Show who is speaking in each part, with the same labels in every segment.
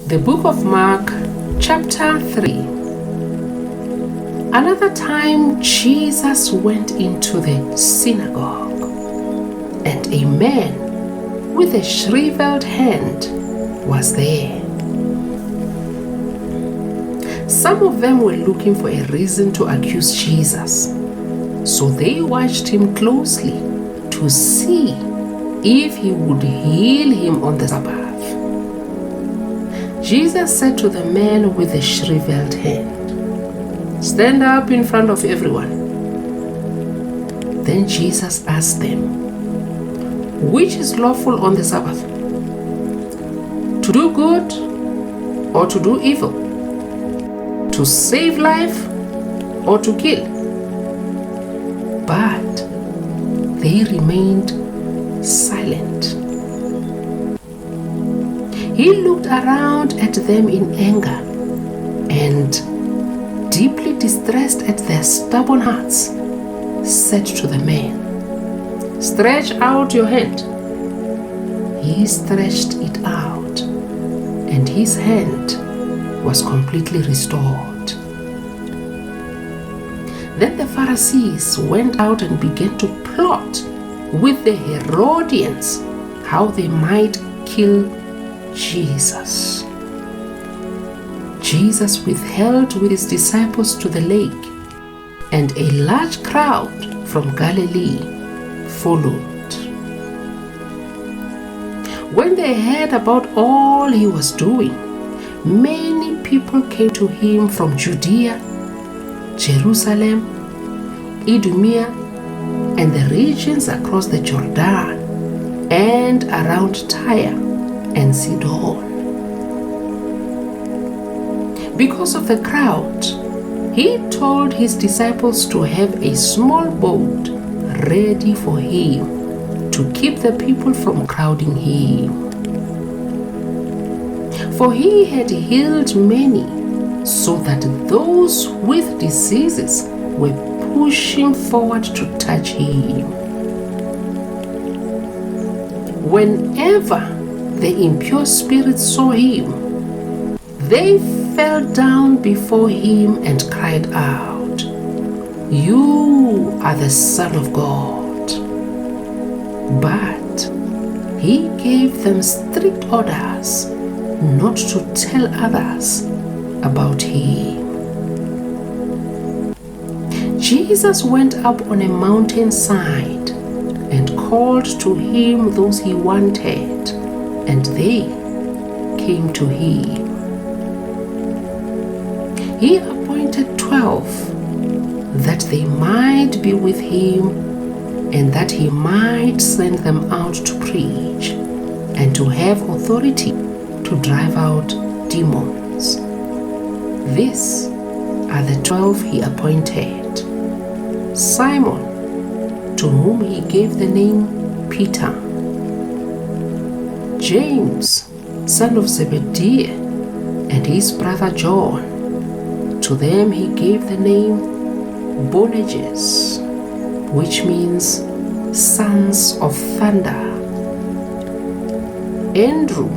Speaker 1: The Book of Mark, chapter 3. Another time Jesus went into the synagogue, and a man with a shriveled hand was there. Some of them were looking for a reason to accuse Jesus, so they watched him closely to see if he would heal him on the Sabbath. Jesus said to the man with the shriveled hand, "Stand up in front of everyone." Then Jesus asked them, "Which is lawful on the Sabbath? To do good or to do evil? To save life or to kill?" But they remained silent. He looked around at them in anger and, deeply distressed at their stubborn hearts, said to the man, "Stretch out your hand." He stretched it out, and his hand was completely restored. Then the Pharisees went out and began to plot with the Herodians how they might kill Jesus. Jesus withheld with his disciples to the lake, and a large crowd from Galilee followed. When they heard about all he was doing, many people came to him from Judea, Jerusalem, Idumea, and the regions across the Jordan and around Tyre and Sidon. Because of the crowd, he told his disciples to have a small boat ready for him to keep the people from crowding him. For he had healed many, so that those with diseases were pushing forward to touch him. Whenever the impure spirits saw him, they fell down before him and cried out, "You are the Son of God." But he gave them strict orders not to tell others about him. Jesus went up on a mountainside and called to him those he wanted, and they came to him. He appointed 12 that they might be with him and that he might send them out to preach and to have authority to drive out demons. These are the 12 he appointed: Simon, to whom he gave the name Peter; James, son of Zebedee, and his brother John. To them he gave the name Boanerges, which means sons of thunder; Andrew,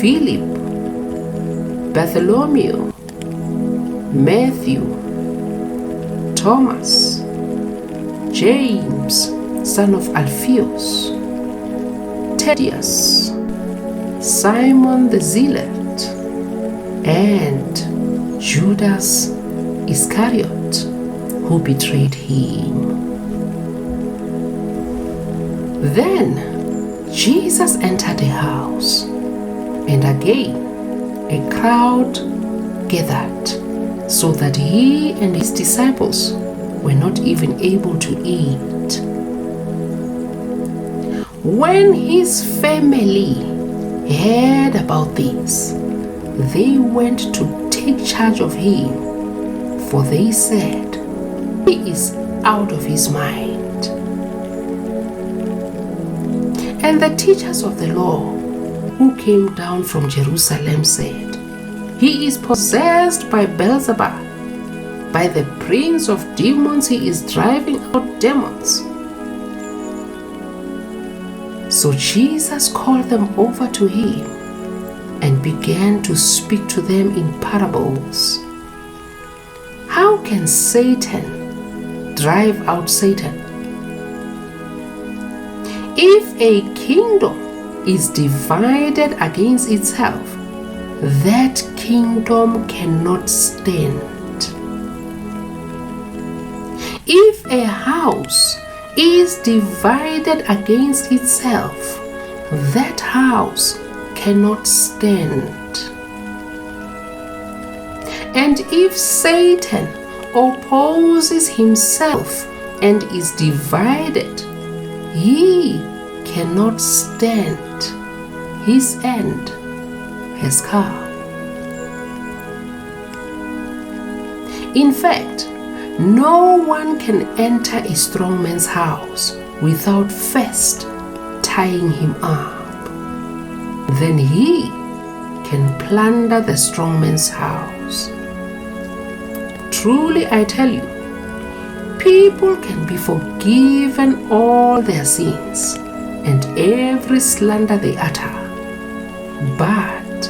Speaker 1: Philip, Bartholomew, Matthew, Thomas, James, son of Alphaeus, Thaddeus, Simon the Zealot, and Judas Iscariot, who betrayed him. Then Jesus entered a house, and again a crowd gathered, so that he and his disciples were not even able to eat. When his family heard about this, they went to take charge of him, for they said, "He is out of his mind." And the teachers of the law who came down from Jerusalem said, "He is possessed by Beelzebub. By the prince of demons he is driving out demons." So Jesus called them over to him and began to speak to them in parables. How can Satan drive out Satan? If a kingdom is divided against itself, that kingdom cannot stand. If a house is divided against itself, that house cannot stand. And if Satan opposes himself and is divided, he cannot stand. His end has come. In fact, no one can enter a strong man's house without first tying him up. Then he can plunder the strong man's house. Truly, I tell you, people can be forgiven all their sins and every slander they utter. But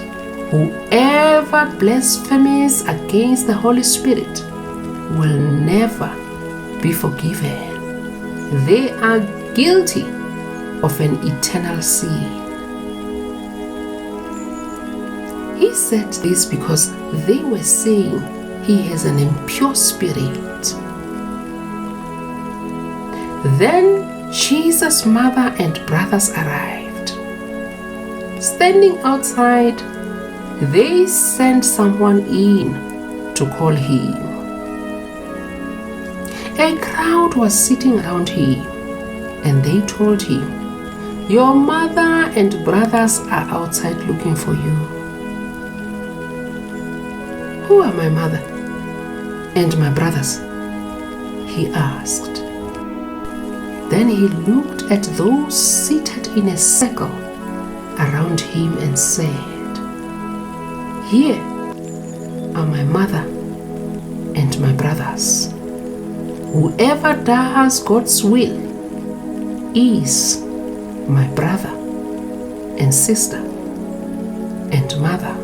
Speaker 1: whoever blasphemes against the Holy Spirit will never be forgiven. They are guilty of an eternal sin. He said this because they were saying he has an impure spirit. Then Jesus' mother and brothers arrived. Standing outside, they sent someone in to call him. A crowd was sitting around him, and they told him, "Your mother and brothers are outside looking for you." "Who are my mother and my brothers?" he asked. Then he looked at those seated in a circle around him and said, "Here are my mother and my brothers. Whoever does God's will is my brother and sister and mother."